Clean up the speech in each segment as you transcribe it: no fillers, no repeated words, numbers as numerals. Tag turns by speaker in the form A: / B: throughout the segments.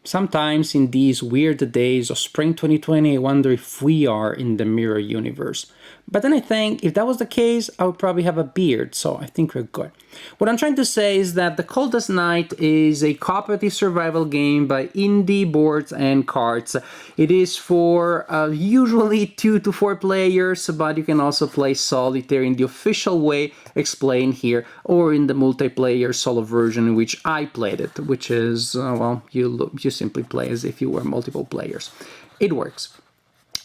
A: Sometimes in these weird days of spring 2020, I wonder if we are in the mirror universe. But then I think if that was the case, I would probably have a beard, so I think we're good. What I'm trying to say is that The Coldest Night is a cooperative survival game by Indie Boards and Cards. It is for usually 2 to 4 players, but you can also play solitaire in the official way explained here, or in the multiplayer solo version in which I played it, which is, well, you simply play as if you were multiple players. It works.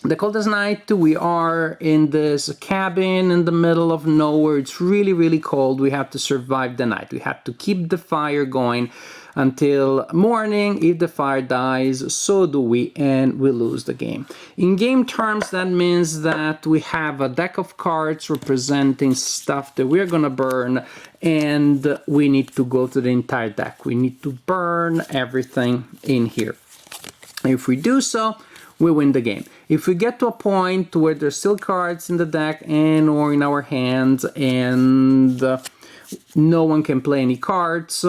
A: The Coldest Night, we are in this cabin in the middle of nowhere. It's really, really cold. We have to survive the night. We have to keep the fire going until morning. If the fire dies, so do we, and we lose the game. In game terms, that means that we have a deck of cards representing stuff that we're gonna burn, and we need to go to the entire deck. We need to burn everything in here. If we do so, we win the game. If we get to a point where there's still cards in the deck and or in our hands and no one can play any cards,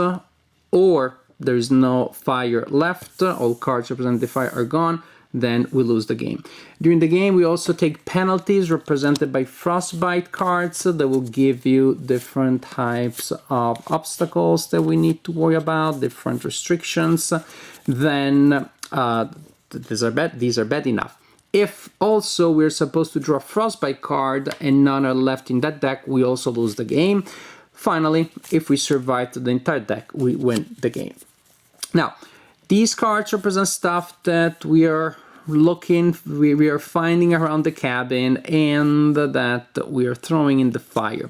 A: or there's no fire left, all cards representing the fire are gone, then we lose the game. During the game, we also take penalties represented by frostbite cards that will give you different types of obstacles that we need to worry about, different restrictions. Then these are bad enough. If also we're supposed to draw a frostbite card and none are left in that deck, we also lose the game. Finally, if we survive to the entire deck, we win the game. Now, these cards represent stuff that we are we are finding around the cabin and that we are throwing in the fire.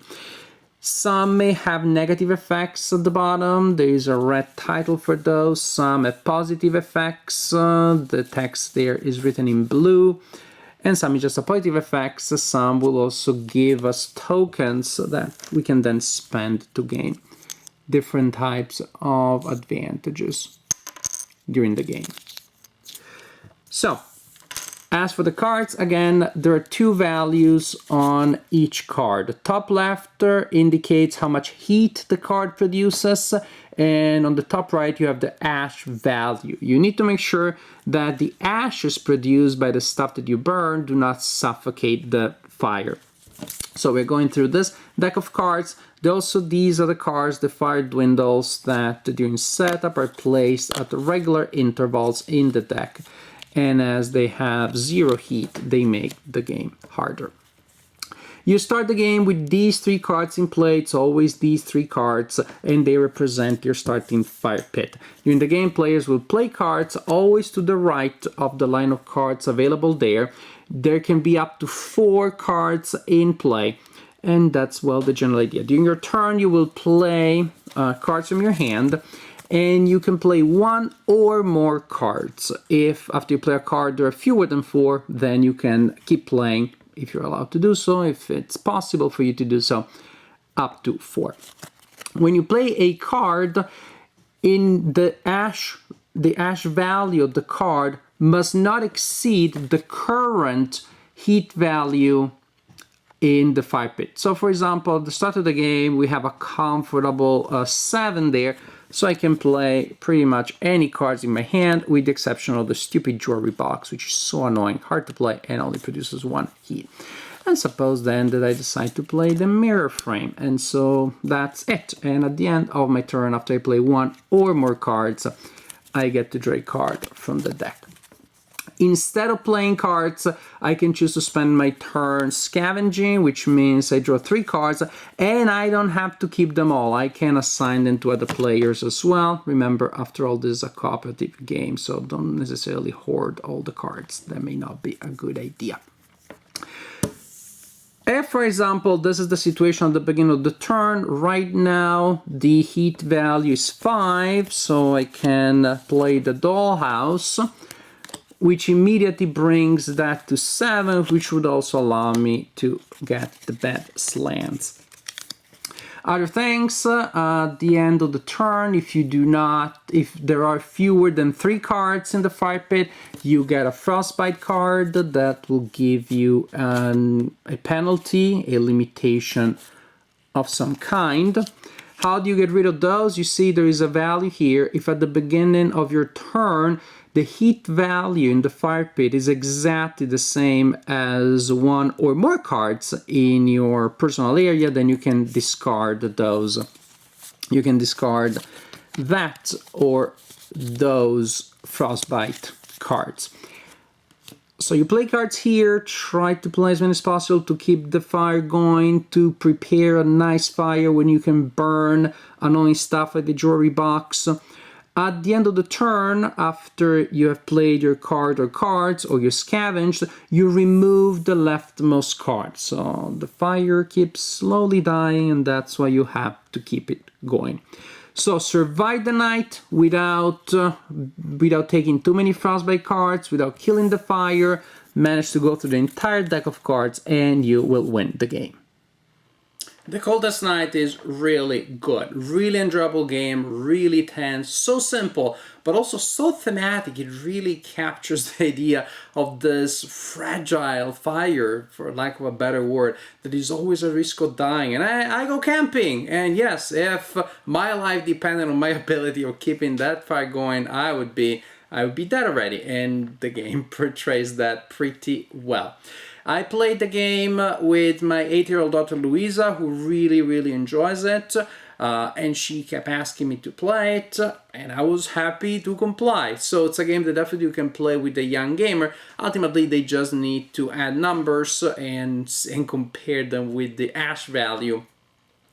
A: Some may have negative effects at the bottom. There is a red title for those. Some have positive effects. The text there is written in blue. And some is just a positive effects. Some will also give us tokens that we can then spend to gain different types of advantages during the game. So, as for the cards, again, there are 2 values on each card. The top left indicates how much heat the card produces, and on the top right you have the ash value. You need to make sure that the ashes produced by the stuff that you burn do not suffocate the fire. So we're going through this deck of cards. Also, these are the cards, the fire dwindles, that during setup are placed at regular intervals in the deck. And as they have 0 heat, they make the game harder. You start the game with these 3 cards in play. It's always these 3 cards, and they represent your starting fire pit. During the game, players will play cards always to the right of the line of cards available there. There can be up to 4 cards in play, and that's, well, the general idea. During your turn, you will play cards from your hand, and you can play 1 or more cards. If after you play a card there are fewer than 4, then you can keep playing, if you're allowed to do so, if it's possible for you to do so, up to 4. When you play a card, in the ash value of the card must not exceed the current heat value in the fire pit. So for example, at the start of the game, we have a comfortable 7 there. So I can play pretty much any cards in my hand, with the exception of the stupid jewelry box, which is so annoying, hard to play, and only produces 1 heat. And suppose then that I decide to play the mirror frame, and so that's it. And at the end of my turn, after I play 1 or more cards, I get to draw a card from the deck. Instead of playing cards, I can choose to spend my turn scavenging, which means I draw 3 cards, and I don't have to keep them all. I can assign them to other players as well. Remember, after all, this is a cooperative game, so don't necessarily hoard all the cards. That may not be a good idea. If, for example, this is the situation at the beginning of the turn, right now the heat value is 5, so I can play the dollhouse, which immediately brings that to 7, which would also allow me to get the bed slants. Other things, at the end of the turn, if there are fewer than 3 cards in the fire pit, you get a frostbite card that will give you a penalty, a limitation of some kind. How do you get rid of those? You see there is a value here. If at the beginning of your turn the heat value in the fire pit is exactly the same as one or more cards in your personal area, then you can discard those. You can discard that or those frostbite cards. So you play cards here, try to play as many as possible to keep the fire going, to prepare a nice fire when you can burn annoying stuff like the jewelry box. At the end of the turn, after you have played your card or cards, or you scavenged, you remove the leftmost card. So the fire keeps slowly dying, and that's why you have to keep it going. So survive the night without taking too many frostbite cards, without killing the fire, manage to go through the entire deck of cards, and you will win the game. The Coldest Night is really good, really enjoyable game, really tense, so simple, but also so thematic. It really captures the idea of this fragile fire, for lack of a better word, that is always a risk of dying. And I go camping, and yes, if my life depended on my ability of keeping that fire going, I would be dead already, and the game portrays that pretty well. I played the game with my 8-year-old daughter Luisa, who really enjoys it, and she kept asking me to play it, and I was happy to comply. So it's a game that definitely you can play with a young gamer. Ultimately, they just need to add numbers and compare them with the hash value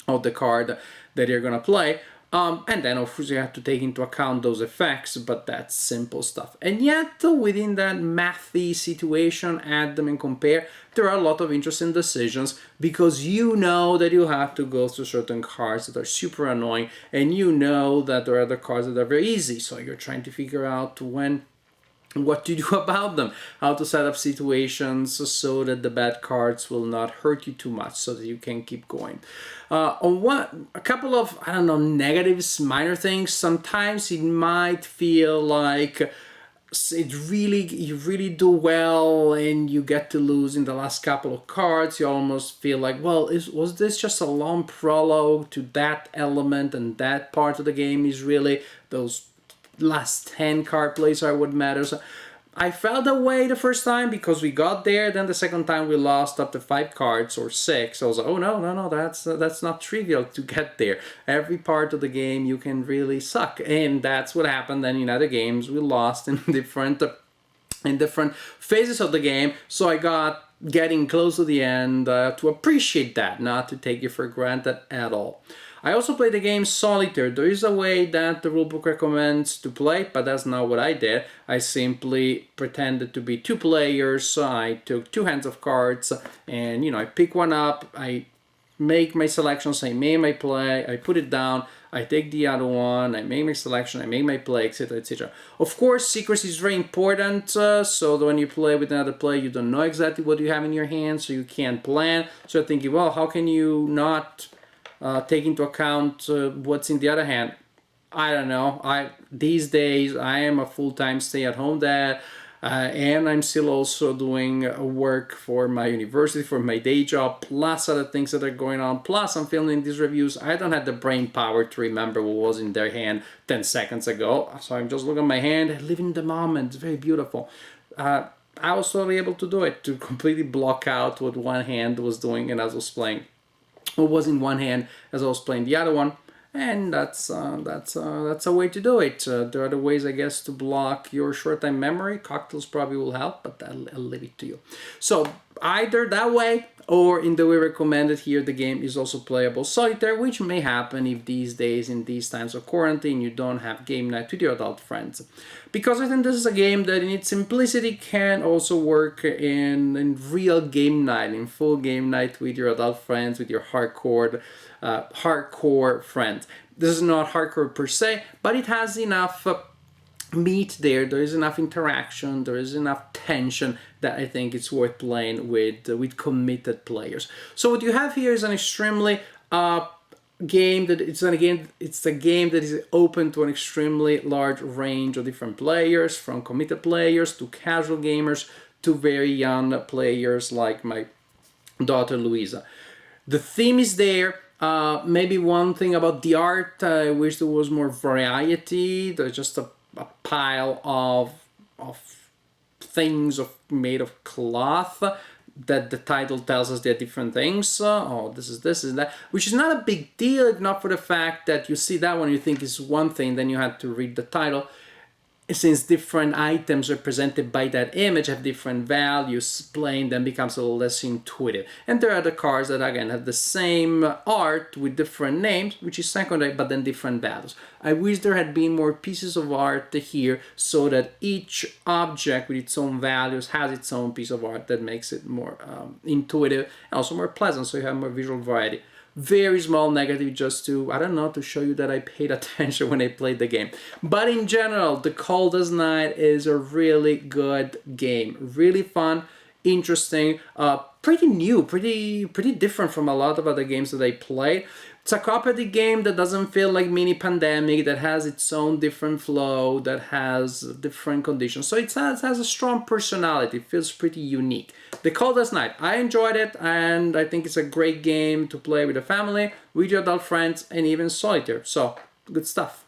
A: of the card that you're gonna play. And then of course you have to take into account those effects, but that's simple stuff. And yet within that mathy situation, add them and compare, there are a lot of interesting decisions, because you know that you have to go through certain cards that are super annoying, and you know that there are other cards that are very easy, so you're trying to figure out what to do about them, how to set up situations so that the bad cards will not hurt you too much, so that you can keep going. A couple of, I don't know, negatives, minor things, sometimes it might feel like you really do well and you get to lose in the last couple of cards. You almost feel like, well, was this just a long prologue to that element, and that part of the game is really those last 10 card plays are what matters. I felt that way the first time because we got there, then the second time we lost up to 5 cards or 6. I was like, oh no, that's not trivial to get there. Every part of the game you can really suck, and that's what happened. Then in other games we lost in different phases of the game, so I got getting close to the end to appreciate that, not to take it for granted at all. I also played the game Solitaire. There is a way that the rulebook recommends to play, but that's not what I did. I simply pretended to be 2 players, so I took 2 hands of cards, and I pick one up, I make my selections, I make my play, I put it down, I take the other one, I make my selection, I make my play, etc, etc. Of course, secrecy is very important, so that when you play with another player, you don't know exactly what you have in your hand, so you can't plan. So you're thinking, well, how can you not take into account what's in the other hand? I don't know. These days I am a full-time stay-at-home dad, and I'm still also doing work for my university, for my day job, plus other things that are going on. Plus I'm filming these reviews. I don't have the brain power to remember what was in their hand 10 seconds ago. So I'm just looking at my hand and living the moment. It's very beautiful. I was totally able to do it, to completely block out what one hand was doing and as I was playing. What was in one hand as I was playing the other one, and that's a way to do it. There are other ways, I guess, to block your short-time memory. Cocktails probably will help, but I'll leave it to you. So either that way or in the way recommended here, the game is also playable solitaire, which may happen if these days, in these times of quarantine, you don't have game night with your adult friends. Because I think this is a game that in its simplicity can also work in real game night, in full game night with your adult friends, with your hardcore friends. This is not hardcore per se, but it has enough meat there. There is enough interaction, there is enough tension that I think it's worth playing with committed players. So what you have here is an extremely game that it's a game that is open to an extremely large range of different players, from committed players to casual gamers to very young players like my daughter Luisa. The theme is there. Maybe one thing about the art, I wish there was more variety. There's just a pile of things made of cloth that the title tells us they're different things. Oh, this is that, which is not a big deal if not for the fact that you see that one you think is one thing, then you have to read the title. Since different items represented by that image have different values, playing them becomes a little less intuitive. And there are the cards that again have the same art with different names, which is secondary, but then different values. I wish there had been more pieces of art here so that each object with its own values has its own piece of art that makes it more intuitive and also more pleasant, so you have more visual variety. Very small negative, just to, I don't know, to show you that I paid attention when I played the game. But in general, the Coldest Night is a really good game. Really fun, interesting, pretty new, pretty different from a lot of other games that I played. It's a cooperative game that doesn't feel like mini Pandemic, that has its own different flow, that has different conditions. So it has a strong personality, it feels pretty unique. The Coldest Night, I enjoyed it, and I think it's a great game to play with a family, with your adult friends, and even solitaire. So, good stuff.